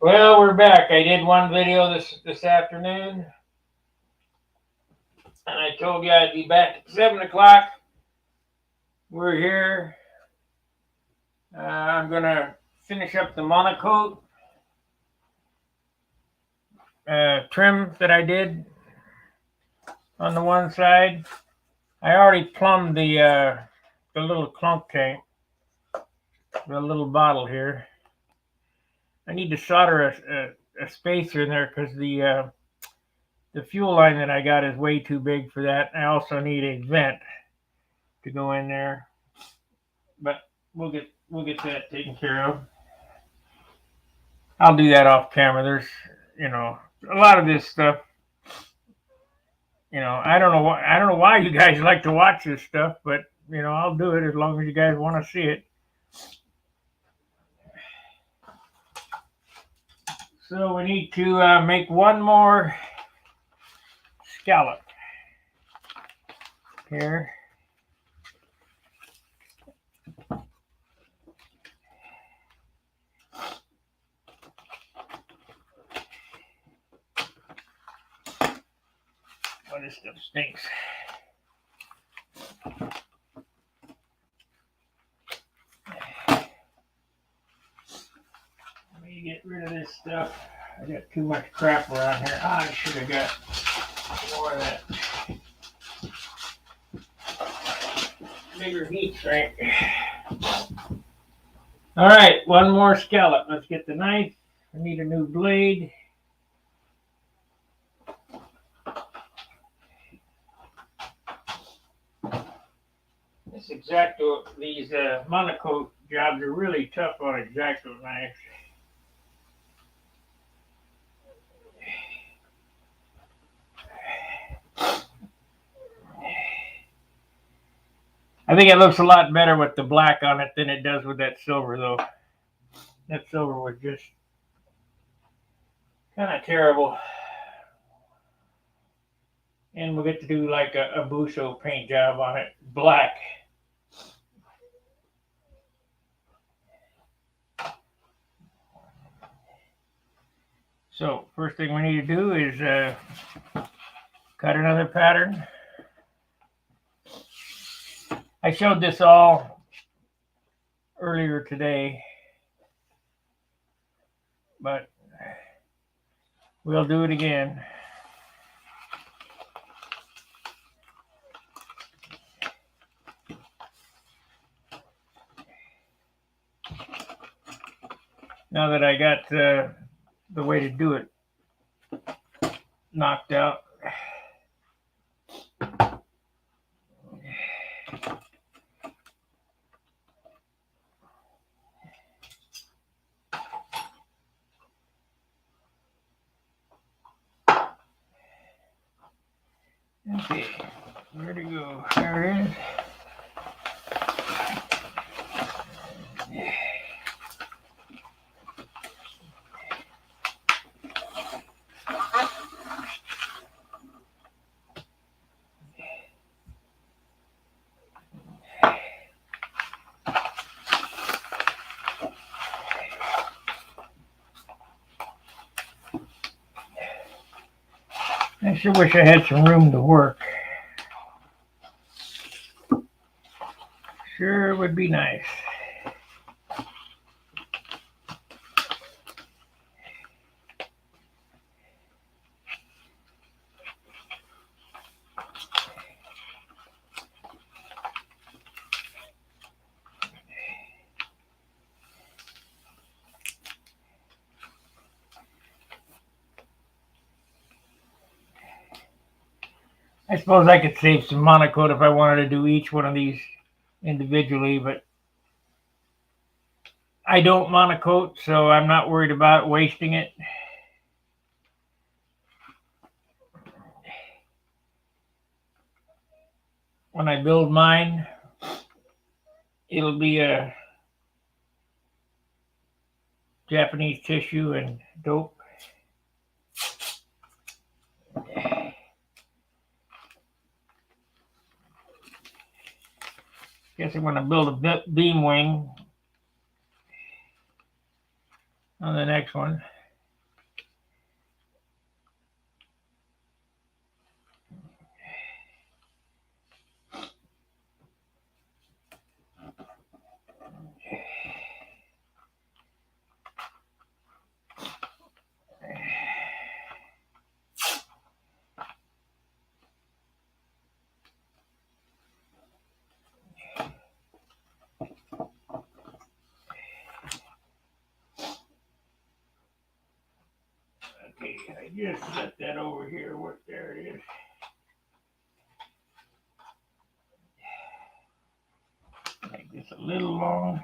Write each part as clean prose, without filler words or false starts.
Well, we're back. I did one video this afternoon, and I told you I'd be back at 7 o'clock. We're here. I'm gonna finish up the monocoat trim that I did on the one side. I already plumbed the little clunk tank, the little bottle here. I need to solder a spacer in there because the fuel line that I got is way too big for that. I also need a vent to go in there, but we'll get that taken care of. I'll do that off camera. There's a lot of this stuff. I don't know why you guys like to watch this stuff, but I'll do it as long as you guys want to see it. So we need to make one more scallop here. Oh, this stuff stinks. Let me get rid of this stuff. I got too much crap around here. I should have got more of that bigger heat shrink. All right, one more scallop. Let's get the knife. I need a new blade. This X-Acto, these monocoat jobs are really tough on X-Acto knives. I think it looks a lot better with the black on it than it does with that silver, though. That silver was just kind of terrible. And we'll get to do like a Busso paint job on it, black. So first thing we need to do is cut another pattern. I showed this all earlier today, but we'll do it again. Now that I got the way to do it knocked out. Okay, where to go? There it is. I sure wish I had some room to work. Sure would be nice. I suppose I could save some monocoat if I wanted to do each one of these individually, but I don't monocoat, so I'm not worried about wasting it. When I build mine, it'll be a Japanese tissue and dope. Guess I'm going to build a beam wing on the next one. Okay, I just set that over here. What there it is. Make this a little long.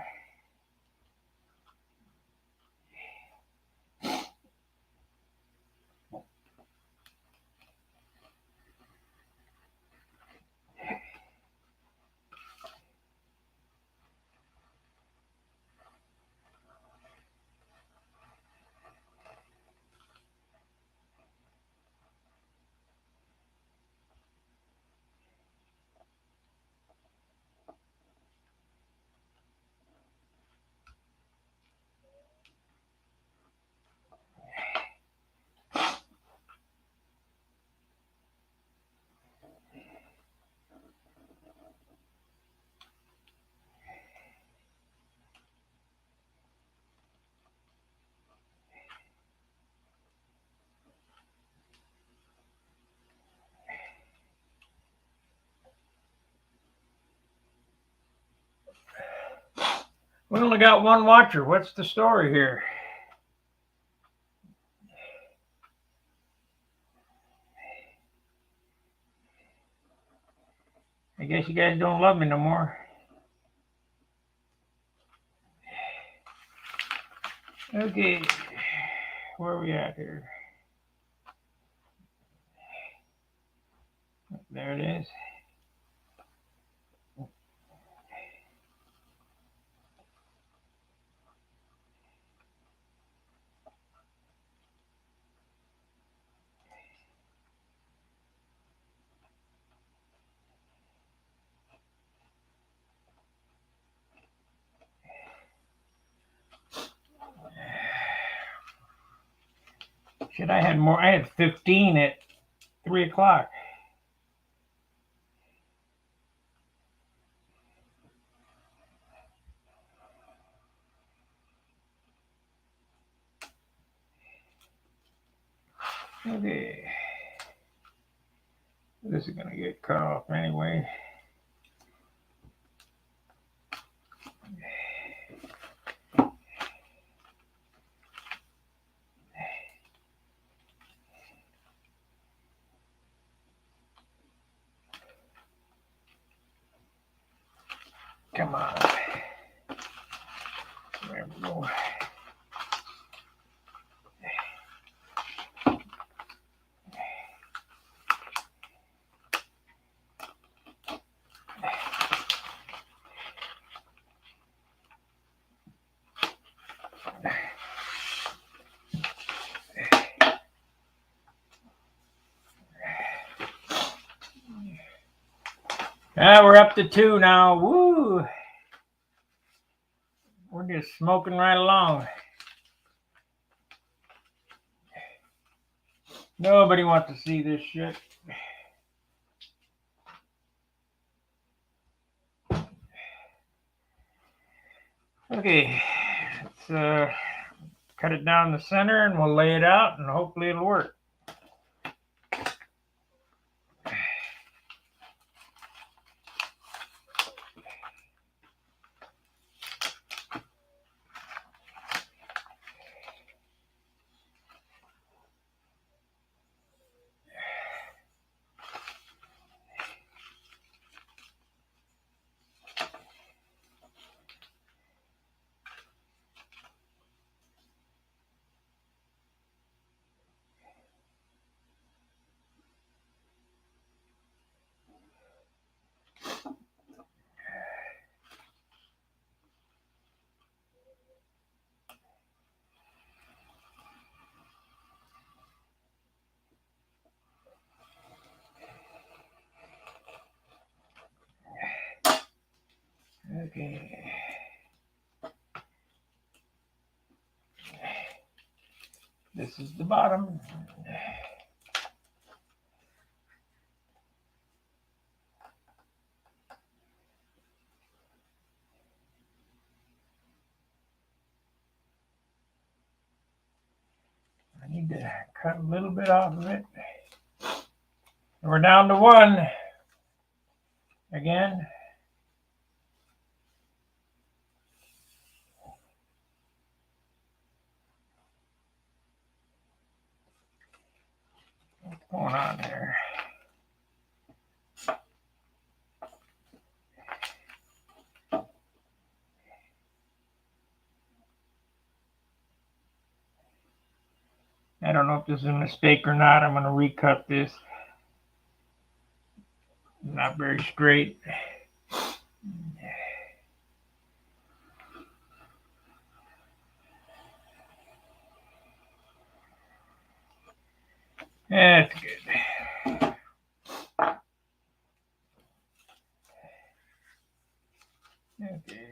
We only got one watcher. What's the story here? I guess you guys don't love me no more. Okay, where are we at here? There it is. Shit, I had more. I had 15 at 3 o'clock. Okay. This is going to get cut off anyway. Come on. There we go. We're up to 2 now. Woo! We're just smoking right along. Nobody wants to see this shit. Okay, let's cut it down the center and we'll lay it out and hopefully it'll work. Okay. This is the bottom. I need to cut a little bit off of it. We're down to 1 again. going on there? I don't know if this is a mistake or not. I'm going to recut this. Not very straight. That's good. Okay.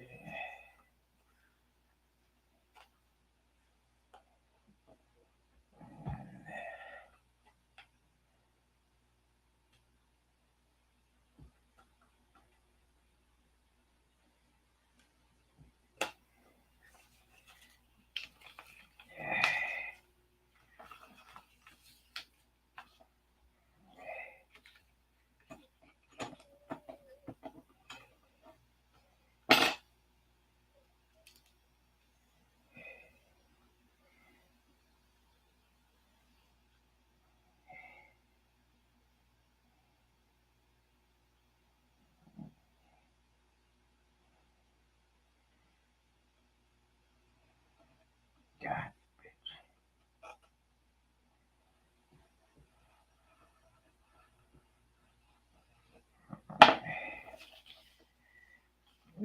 God.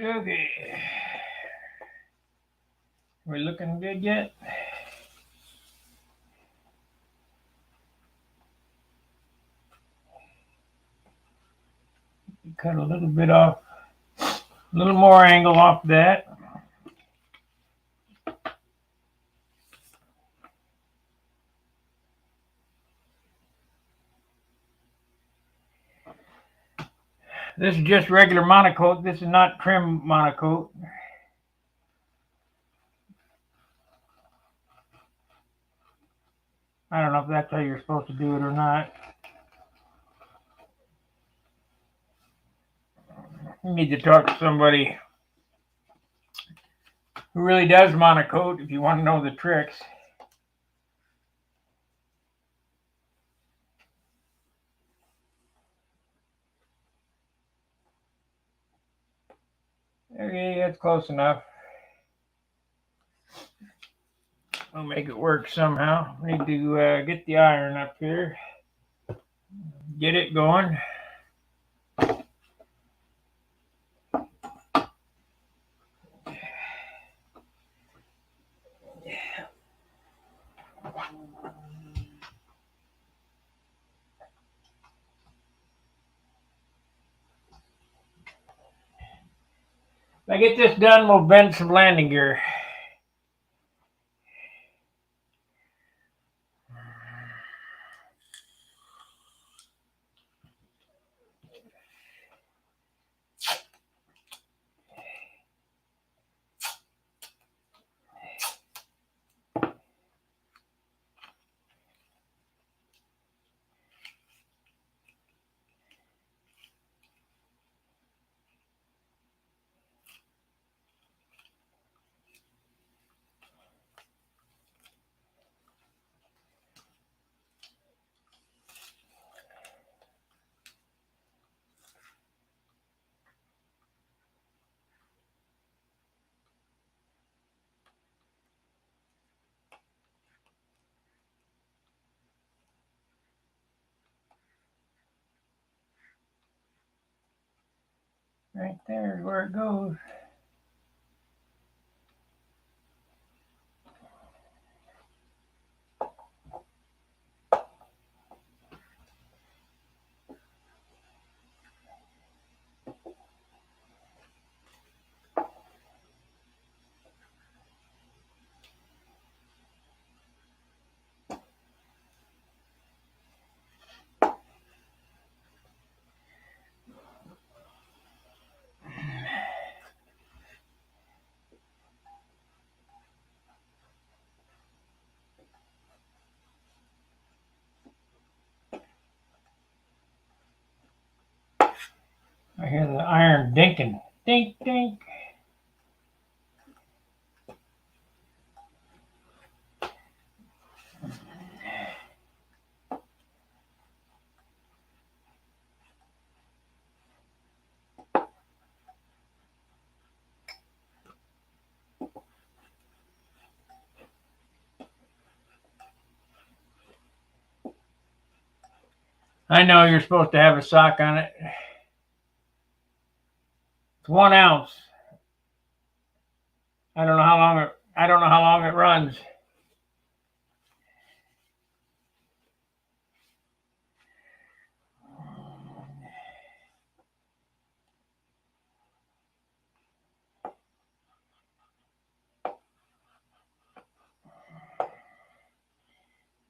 Okay. We looking good yet? Cut a little bit off, a little more angle off that. This is just regular monocoat. This is not trim monocoat. I don't know if that's how you're supposed to do it or not. You need to talk to somebody who really does monocoat if you want to know the tricks. Okay, that's close enough. We'll make it work somehow. Need to get the iron up here. Get it going. If I get this done, we'll bend some landing gear. Right there is where it goes. I hear the iron dinking. Dink, dink. I know you're supposed to have a sock on it. It's 1 ounce. I don't know how long it runs.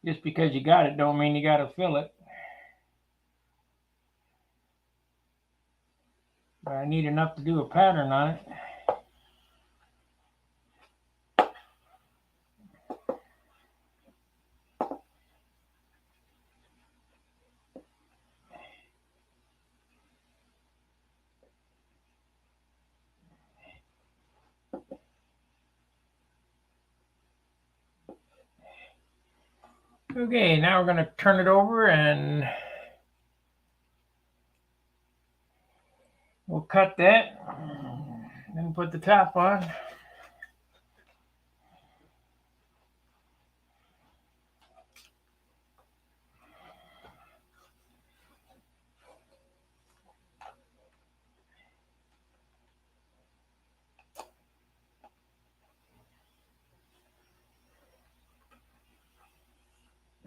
Just because you got it don't mean you got to fill it. But I need enough to do a pattern on it. Okay, now we're going to turn it over and we'll cut that. Then put the top on.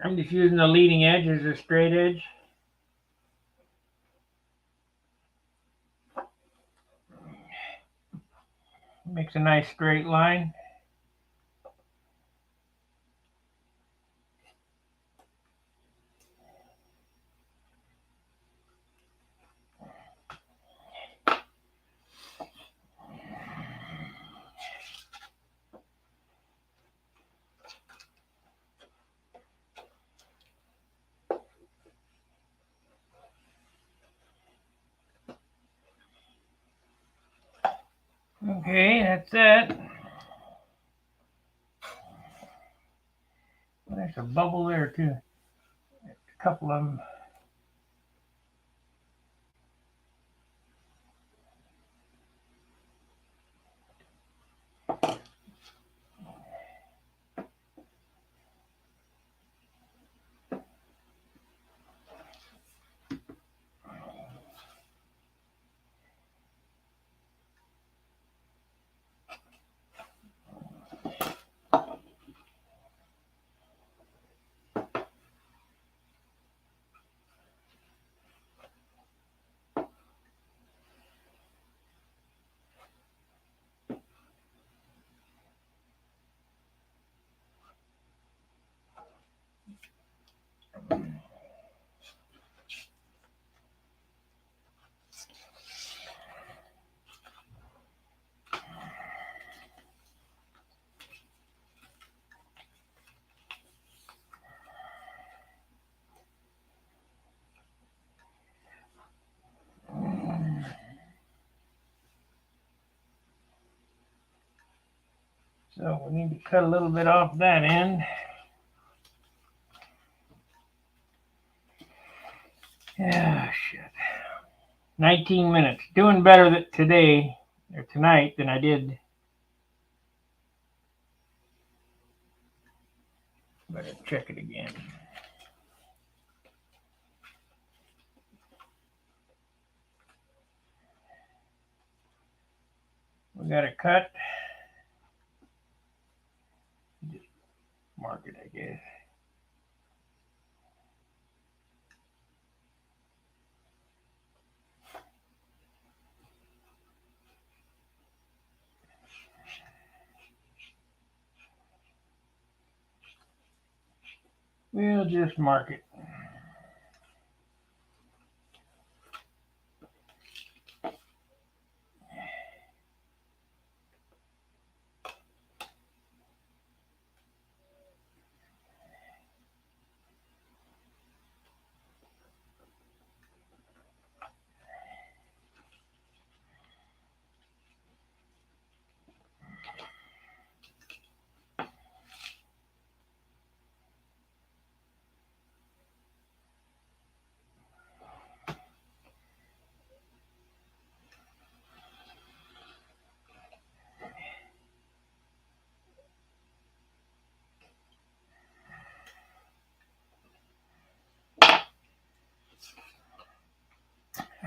I'm just using the leading edge as a straight edge. Makes a nice straight line. Okay, that's it. There's a bubble there too. A couple of them. So we need to cut a little bit off that end. Yeah, shit. 19 minutes. Doing better today or tonight than I did. Better check it again. We got it cut. Just mark it, I guess. We'll just mark it.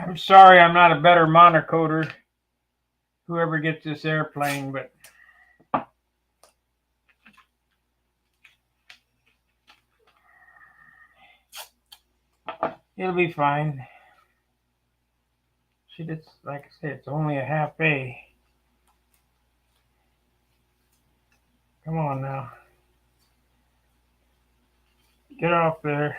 I'm sorry I'm not a better monocoder, whoever gets this airplane, but it'll be fine. Shit, it's like I said, it's only a half A. Come on now. Get off there.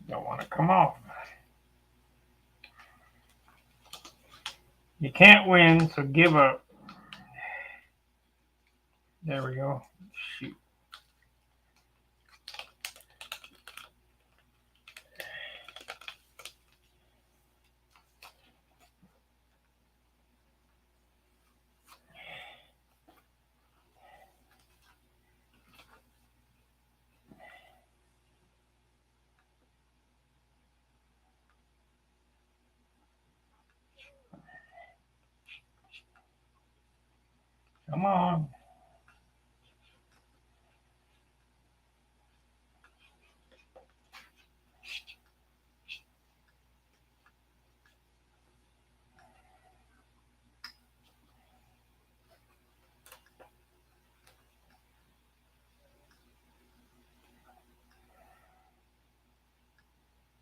Don't want to come off. You can't win, so give up. There we go. Shoot. Come on.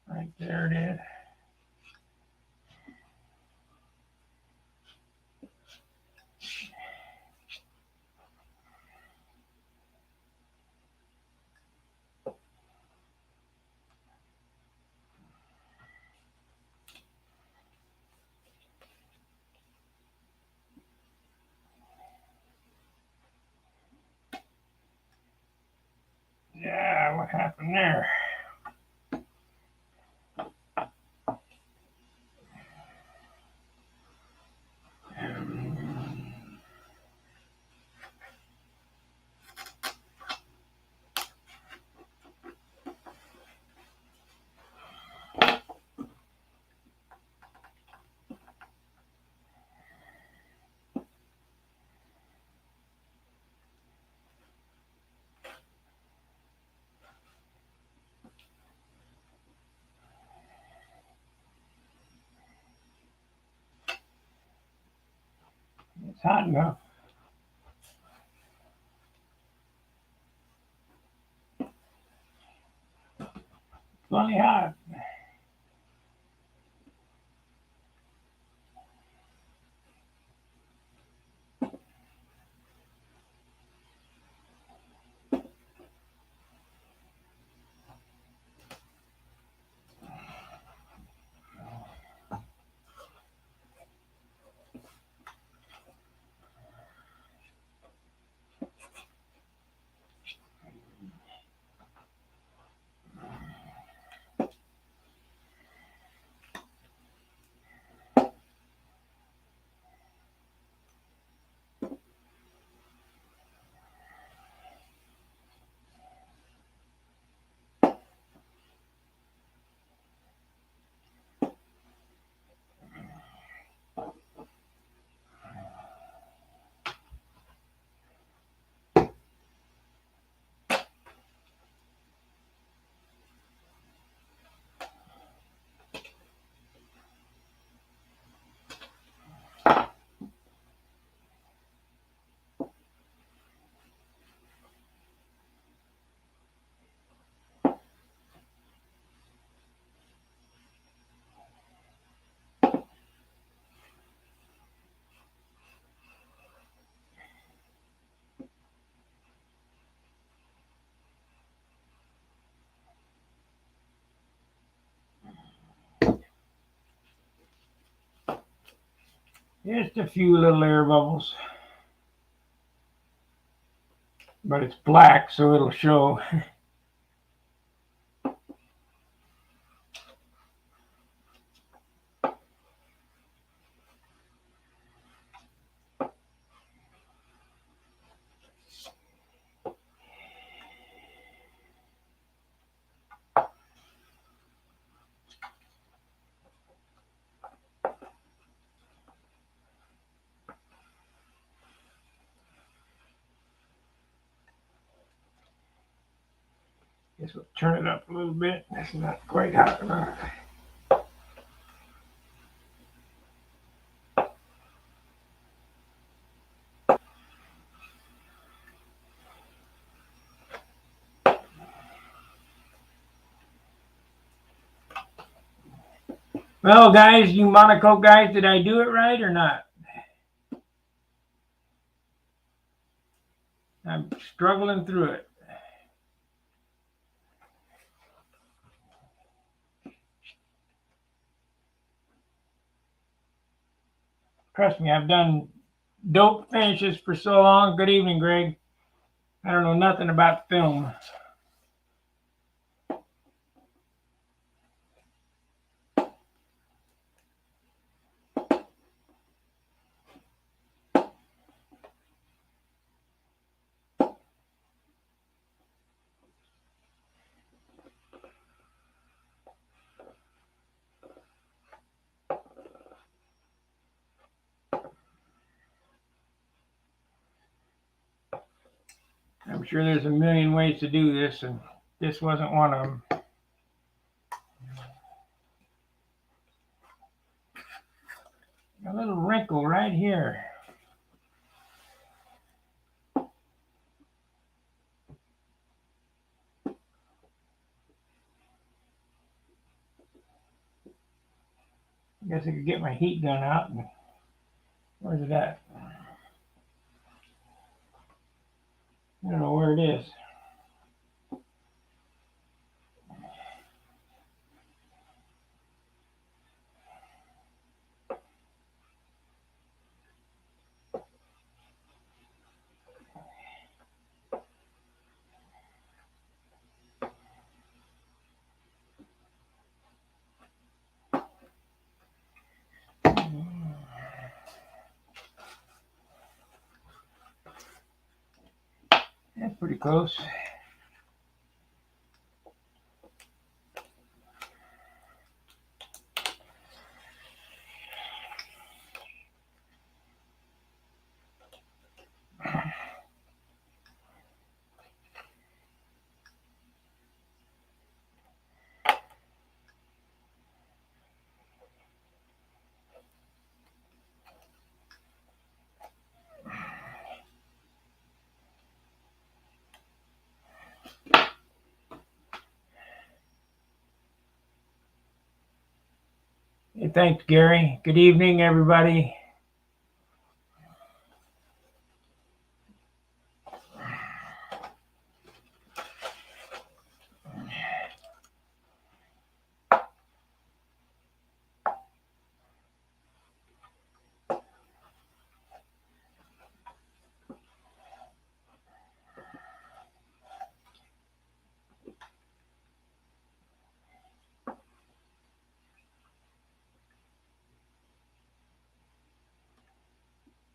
Right there it is. Yeah, what happened there? It's hot enough. Plenty hot. Just a few little air bubbles. But it's black, so it'll show. Guess we'll turn it up a little bit. That's not quite hot enough. Well, guys, you Monaco guys, did I do it right or not? I'm struggling through it. Trust me, I've done dope finishes for so long. Good evening, Greg. I don't know nothing about film. I'm sure there's a million ways to do this, and this wasn't one of them. A little wrinkle right here. I guess I could get my heat gun out. And where's it at? I don't know where it is. That's pretty close. Hey, thanks, Gary. Good evening, everybody.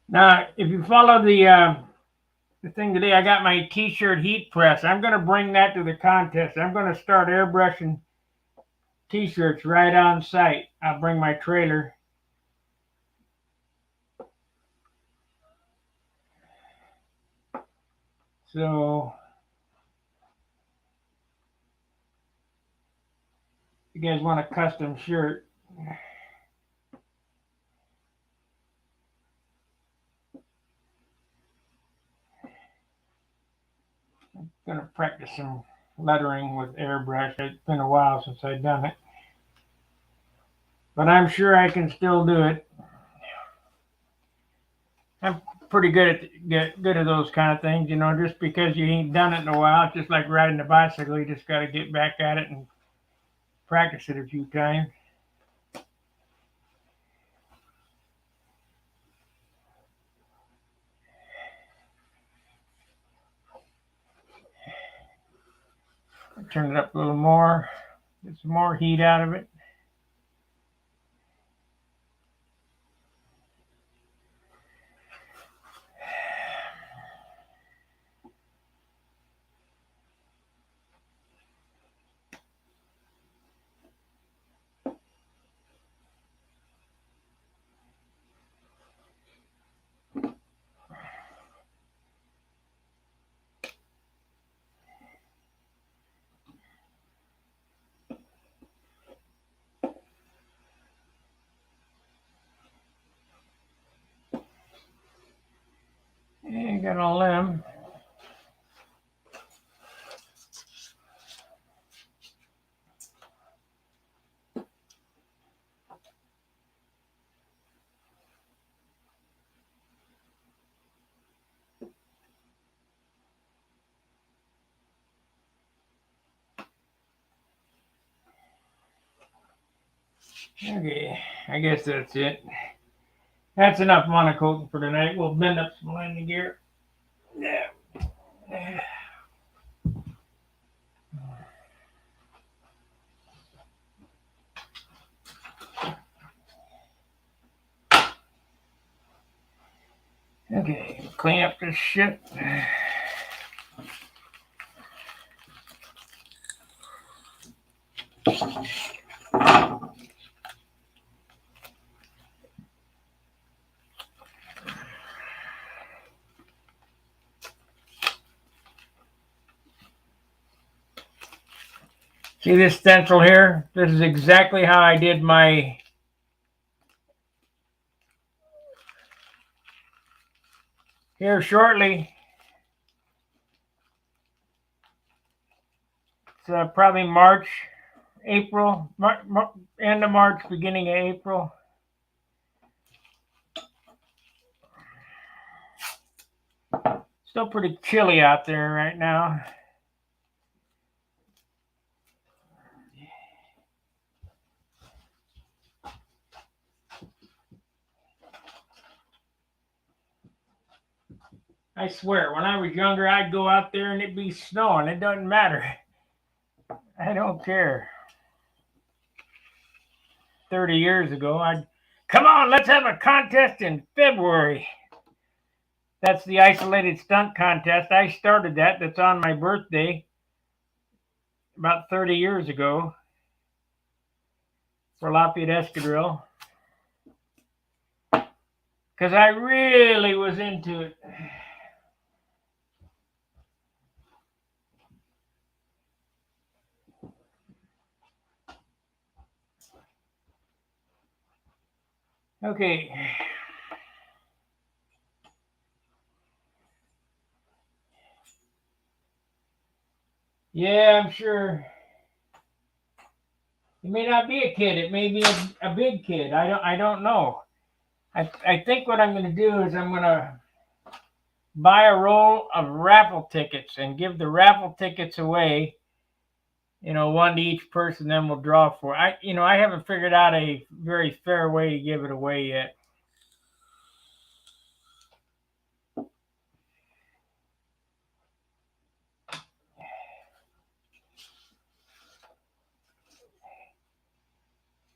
Now, if you follow the thing today, I got my t-shirt heat press. I'm going to bring that to the contest. I'm going to start airbrushing t-shirts right on site. I'll bring my trailer. So, if you guys want a custom shirt, I'm going to practice some lettering with airbrush. It's been a while since I've done it, but I'm sure I can still do it. I'm pretty good at those kind of things, you know. Just because you ain't done it in a while, it's just like riding a bicycle. You just got to get back at it and practice it a few times. Turn it up a little more, get some more heat out of it. Okay, got a limb. Okay, I guess that's it. That's enough monocoating for tonight. We'll bend up some landing gear. Yeah. Okay, clean up this shit. See this stencil here? This is exactly how I did my here shortly. It's probably March, April, end of March, beginning of April. Still pretty chilly out there right now. I swear, when I was younger, I'd go out there and it'd be snowing. It doesn't matter. I don't care. 30 years ago, come on, let's have a contest in February. That's the isolated stunt contest. I started that. That's on my birthday about 30 years ago for Lafayette Escadrille. Because I really was into it. Okay. Yeah, I'm sure. It may not be a kid. It may be a big kid. I don't know. I think what I'm going to do is I'm going to buy a roll of raffle tickets and give the raffle tickets away. One to each person. Then we'll draw for it. I haven't figured out a very fair way to give it away yet.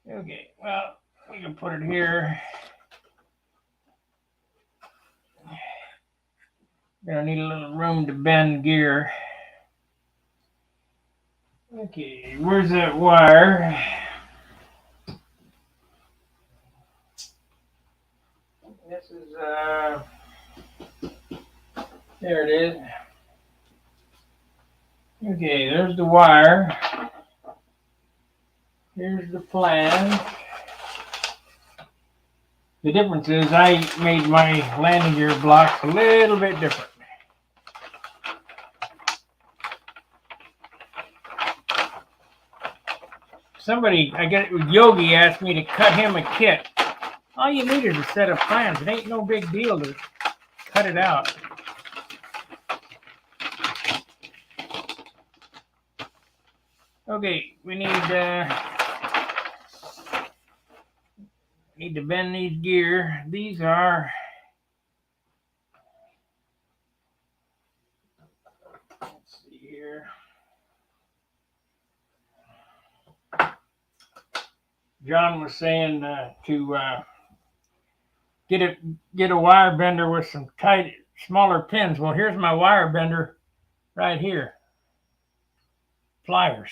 Okay, well, we can put it here. Gonna need a little room to bend gear. Okay, where's that wire? This is, there it is. Okay, there's the wire. Here's the flange. The difference is I made my landing gear blocks a little bit different. Somebody, I guess Yogi, asked me to cut him a kit. All you need is a set of plans. It ain't no big deal to cut it out. Okay, we need to bend these gear. These are let's see here. John was saying to get a wire bender with some tight, smaller pins. Well, here's my wire bender right here. Pliers.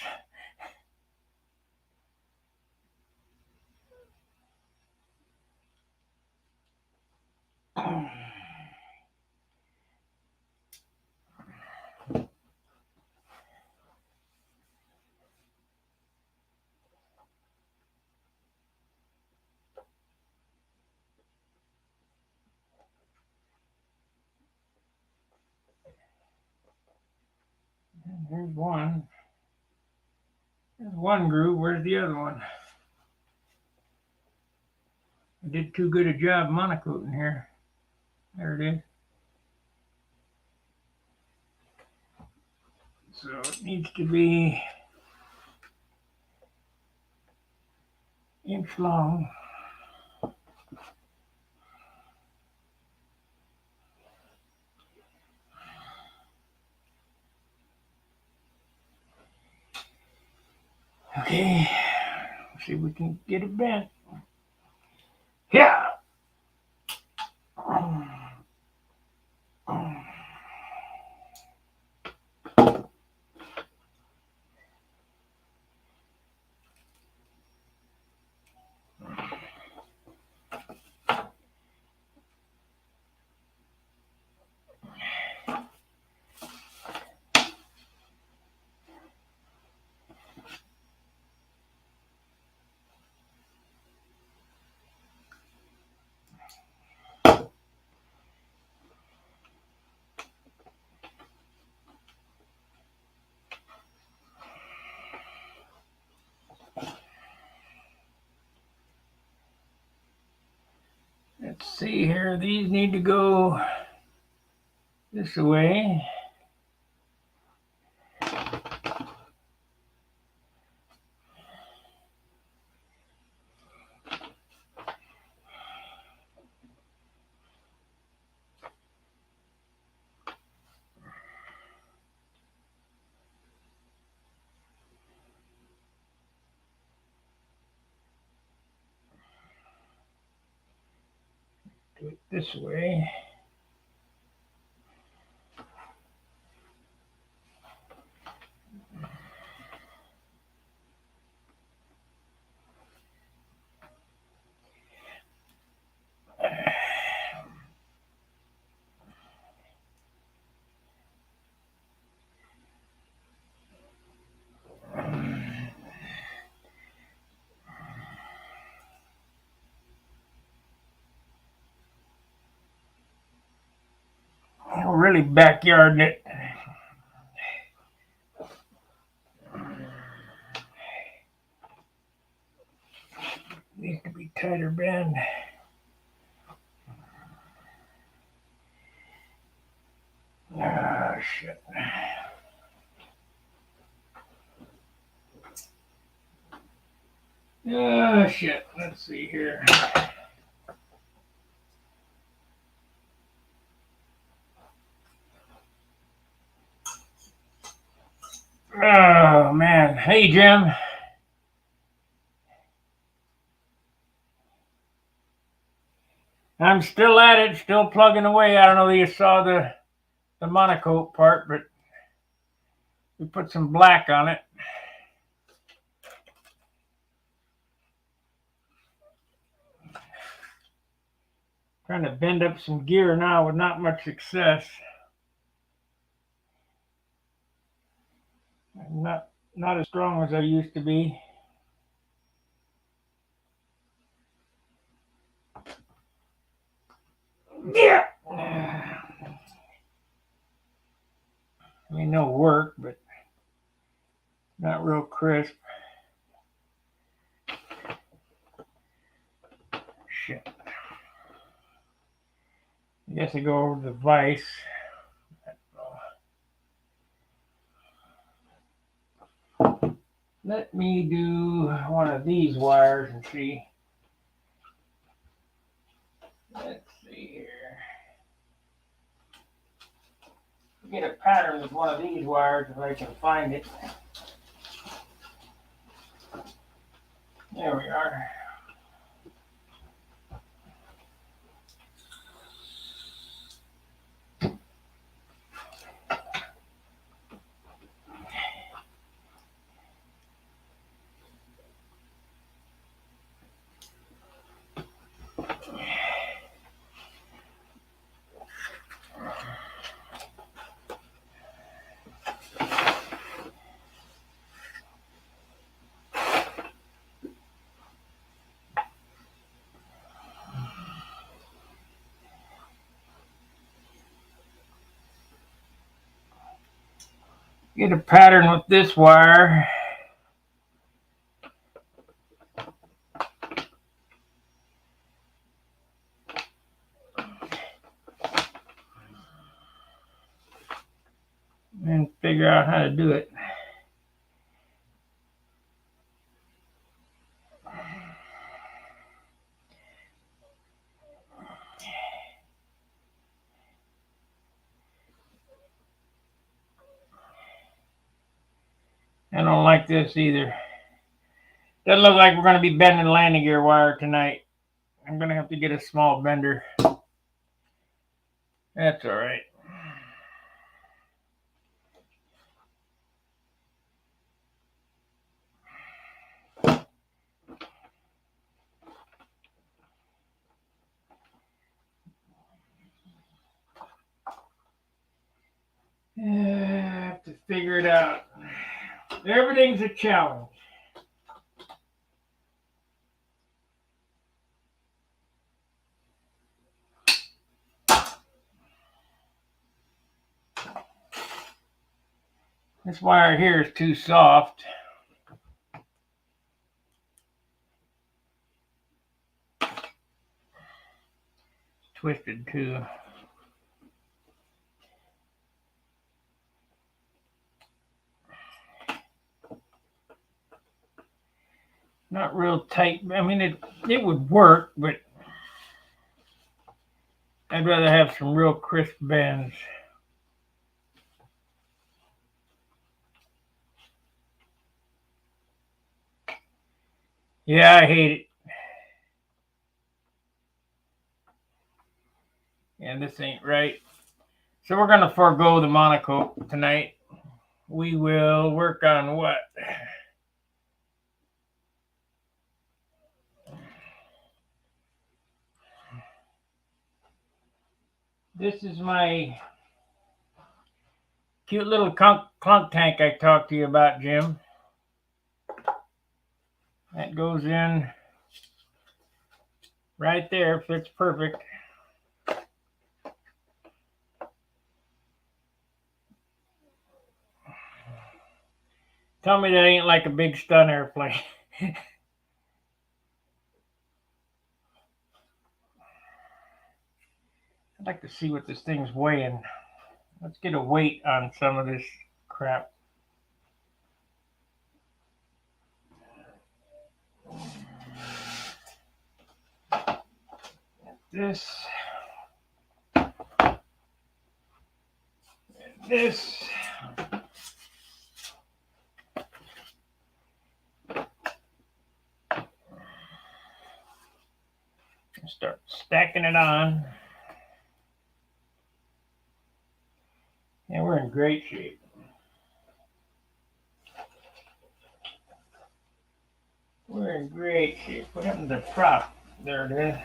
There's one. There's one groove. Where's the other one? I did too good a job monocoating here. There it is. So it needs to be inch long. Okay, let's see if we can get it bent. Yeah. Let's see here. These need to go this way. Do it this way. We're really backyarding it. Needs to be tighter bend. Ah, shit. Ah, shit. Let's see here. Oh, man. Hey, Jim. I'm still at it, still plugging away. I don't know if you saw the monocoat part, but we put some black on it. Trying to bend up some gear now with not much success. I'm not as strong as I used to be. Yeah. I mean, no work, but not real crisp. Shit. I guess I go over the vise. Let me do one of these wires and see. Let's see here. Get a pattern with one of these wires if I can find it. There we are. Get a pattern with this wire. And figure out how to do it. I don't like this either. Doesn't look like we're going to be bending landing gear wire tonight. I'm going to have to get a small bender. That's all right. I have to figure it out. Everything's a challenge. This wire here is too soft. It's twisted too. Not real tight. I mean, it would work, but I'd rather have some real crisp bends. Yeah, I hate it. And this ain't right. So we're going to forego the monocoque tonight. We will work on what? This is my cute little clunk tank I talked to you about, Jim. That goes in right there, fits perfect. Tell me that ain't like a big stun airplane. I'd like to see what this thing's weighing. Let's get a weight on some of this crap. This. Start stacking it on. Yeah, we're in great shape. We're in great shape. What happened to the prop? There it is.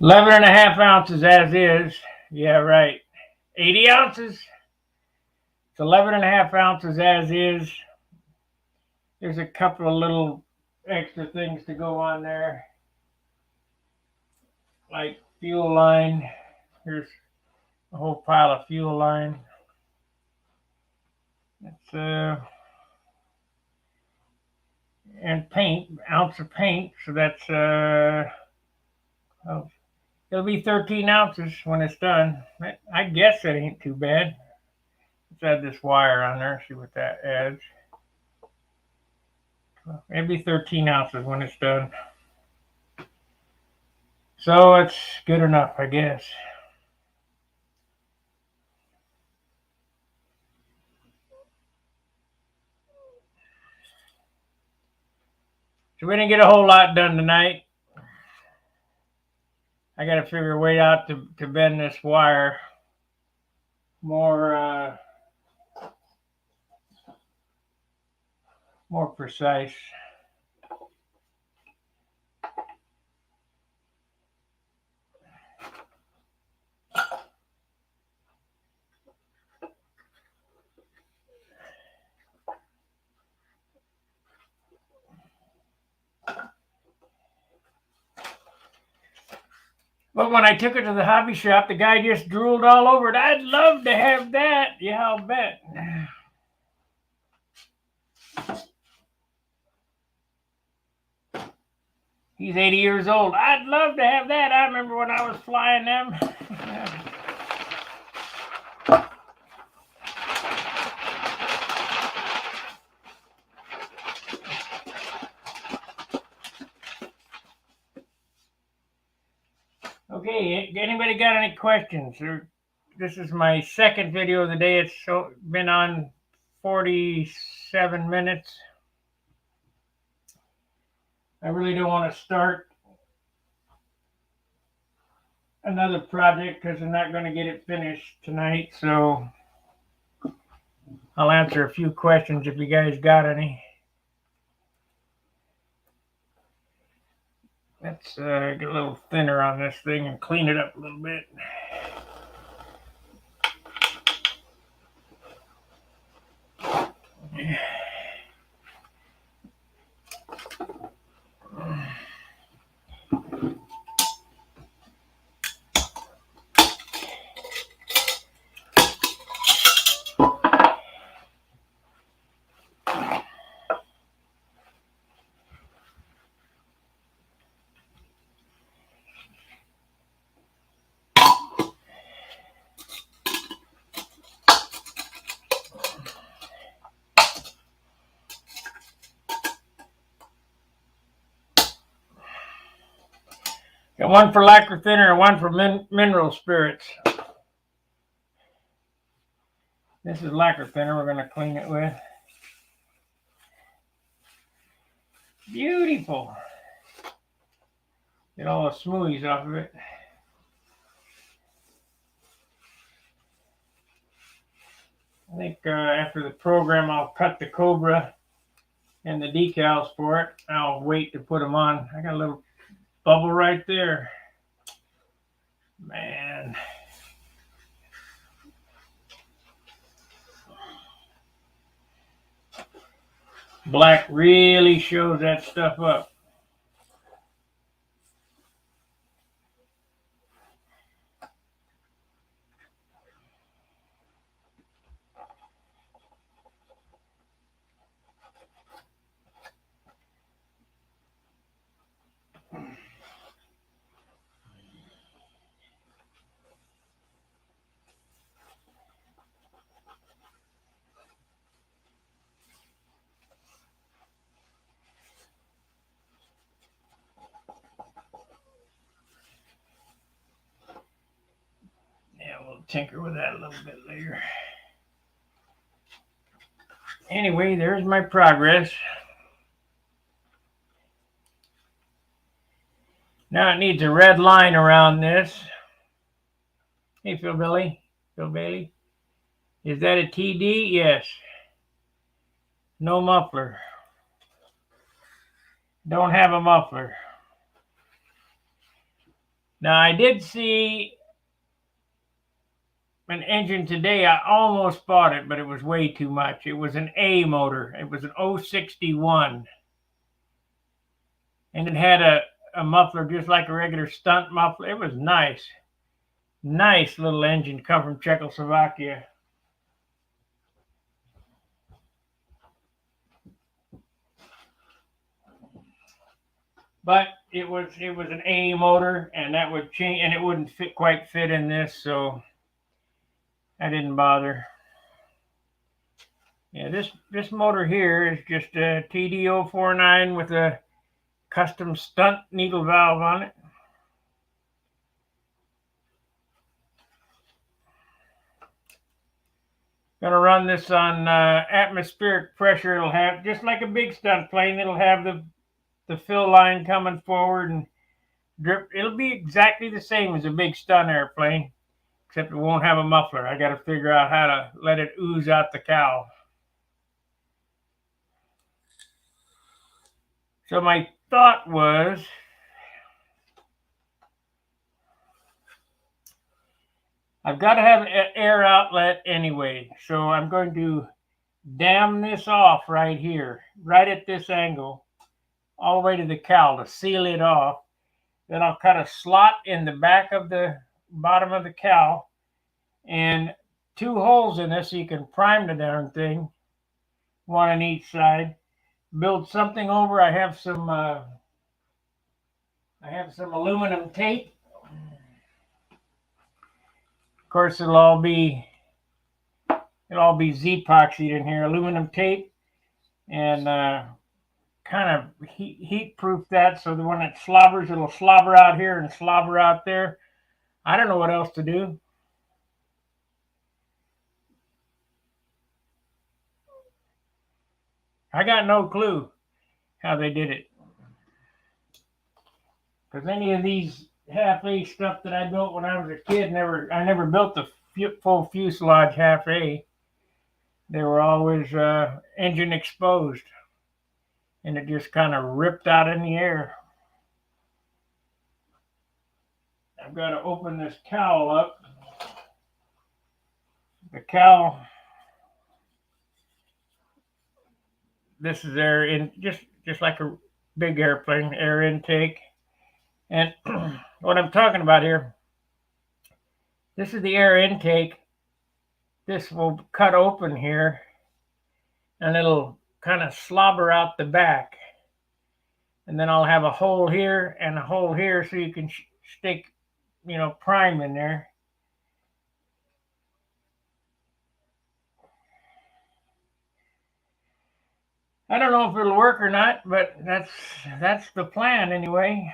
11.5 ounces as is. Yeah, right. 80 ounces. It's 11.5 ounces as is. There's a couple of little extra things to go on there, like fuel line. Here's a whole pile of fuel line. It's and paint, ounce of paint. So that's well, it'll be 13 ounces when it's done. I guess that ain't too bad. Let's add this wire on there. See what that adds. It'll be 13 ounces when it's done. So it's good enough, I guess. So we didn't get a whole lot done tonight. I got to figure a way out to bend this wire more more precise. But when I took it to the hobby shop, the guy just drooled all over it. I'd love to have that. Yeah, I'll bet. He's 80 years old. I'd love to have that. I remember when I was flying them. Okay, anybody got any questions? This is my second video of the day. It's been on 47 minutes. I really don't want to start another project because I'm not going to get it finished tonight. So I'll answer a few questions if you guys got any. Let's get a little thinner on this thing and clean it up a little bit. Got one for lacquer thinner and one for mineral spirits. This is lacquer thinner we're going to clean it with. Beautiful. Get all the smoothies off of it. I think after the program I'll cut the Cobra and the decals for it. I'll wait to put them on. I got a little bubble right there. Man. Black really shows that stuff up. We'll tinker with that a little bit later. Anyway, there's my progress. Now it needs a red line around this. Hey, Phil Bailey. Is that a TD? Yes. No muffler. Don't have a muffler. Now I did see an engine today. I almost bought it, but it was way too much. It was an A motor. It was an 061. And it had a muffler just like a regular stunt muffler. It was nice. Nice little engine, come from Czechoslovakia. But it was an A motor, and that would change, and it wouldn't quite fit in this, so I didn't bother. Yeah, this motor here is just a TD049 with a custom stunt needle valve on it. Gonna run this on atmospheric pressure. It'll have, just like a big stunt plane, it'll have the fill line coming forward and drip. It'll be exactly the same as a big stunt airplane, except it won't have a muffler. I got to figure out how to let it ooze out the cowl. So my thought was, I've got to have an air outlet anyway. So I'm going to dam this off right here, right at this angle, all the way to the cowl to seal it off. Then I'll cut a slot in the back of the bottom of the cowl and 2 holes in this so you can prime the darn thing, one on each side. Build something over. I have some aluminum tape. Of course, it'll all be Z-epoxied in here, aluminum tape, and kind of heat proof that so that when it slobbers, it'll slobber out here and slobber out there. I don't know what else to do. I got no clue how they did it. Because any of these half-A stuff that I built when I was a kid, I never built the full fuselage half-A. They were always engine exposed. And it just kind of ripped out in the air. I've got to open this cowl up. The cowl, this is air in, just like a big airplane, air intake. And what I'm talking about here, this is the air intake. This will cut open here, and it'll kind of slobber out the back. And then I'll have a hole here and a hole here so you can stick, prime in there. I don't know if it'll work or not, but that's the plan anyway.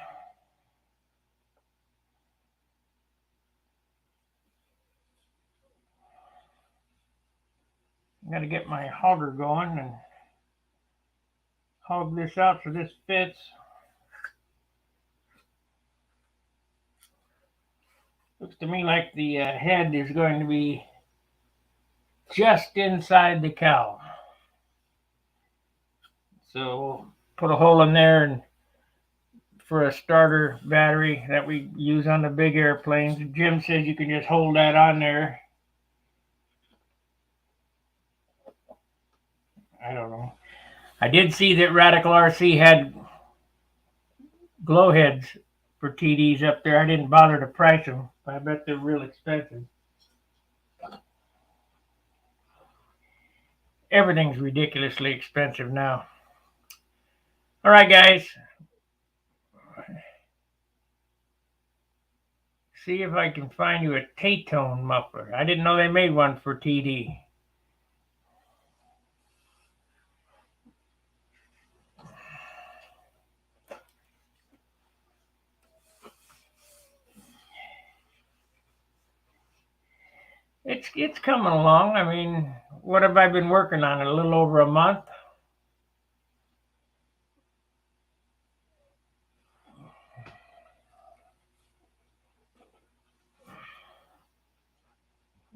I got to get my hogger going and hog this out so this fits. Looks to me like the head is going to be just inside the cowl. So we'll put a hole in there and for a starter battery that we use on the big airplanes. Jim says you can just hold that on there. I don't know. I did see that Radical RC had glow heads for TDs up there. I didn't bother to price them, but I bet they're real expensive. Everything's ridiculously expensive now. All right, guys. See if I can find you a Taytone muffler. I didn't know they made one for TD. It's coming along. I mean, what have I been working on? A little over a month.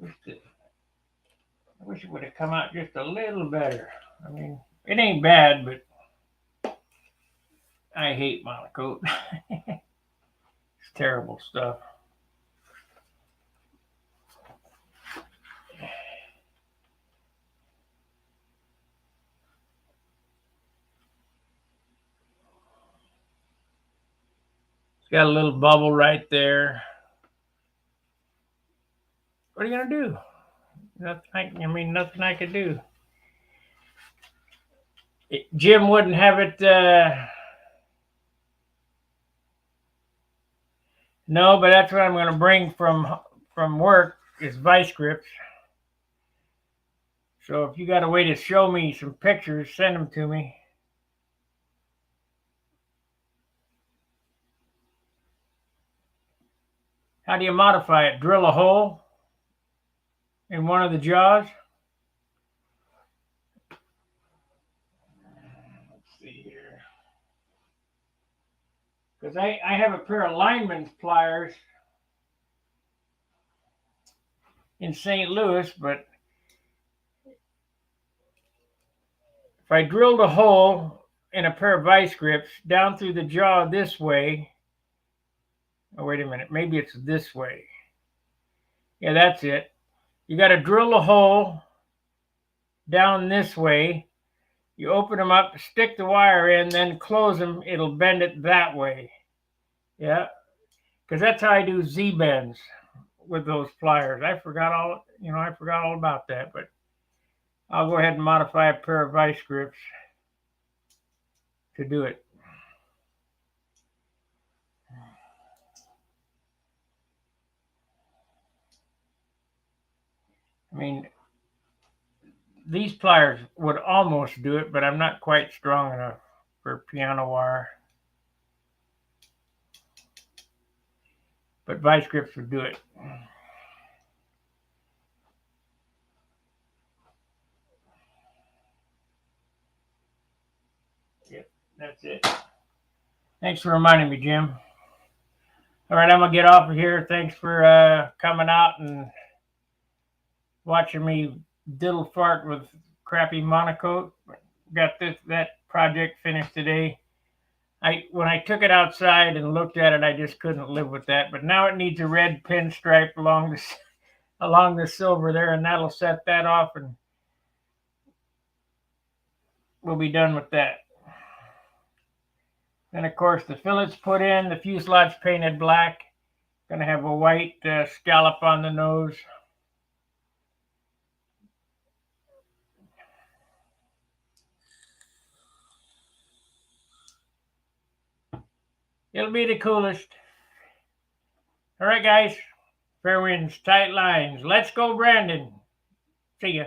I wish it would have come out just a little better. I mean, it ain't bad, but I hate monocoat. It's terrible stuff. It's got a little bubble right there. What are you gonna do? Nothing I could do. Jim wouldn't have it. No, but that's what I'm going to bring from work is vice grips. So if you got a way to show me some pictures, send them to me. How do you modify it? Drill a hole in one of the jaws. Let's see here. Because I have a pair of lineman's pliers in St. Louis, but if I drilled a hole in a pair of vice grips down through the jaw this way. Oh, wait a minute. Maybe it's this way. Yeah, that's it. You got to drill a hole down this way. You open them up, stick the wire in, then close them. It'll bend it that way. Yeah, because that's how I do Z-bends with those pliers. I forgot all about that, but I'll go ahead and modify a pair of vice grips to do it. I mean, these pliers would almost do it, but I'm not quite strong enough for piano wire. But vice grips would do it. Yep, that's it. Thanks for reminding me, Jim. All right, I'm going to get off of here. Thanks for coming out and watching me diddle fart with crappy monocoat. Got that project finished today. When I took it outside and looked at it, I just couldn't live with that. But now it needs a red pinstripe along the silver there, and that'll set that off, and we'll be done with that. Then, of course, the fillets put in, the fuselage painted black. Gonna have a white scallop on the nose. It'll be the coolest. All right, guys. Fair winds, tight lines. Let's go, Brandon. See ya.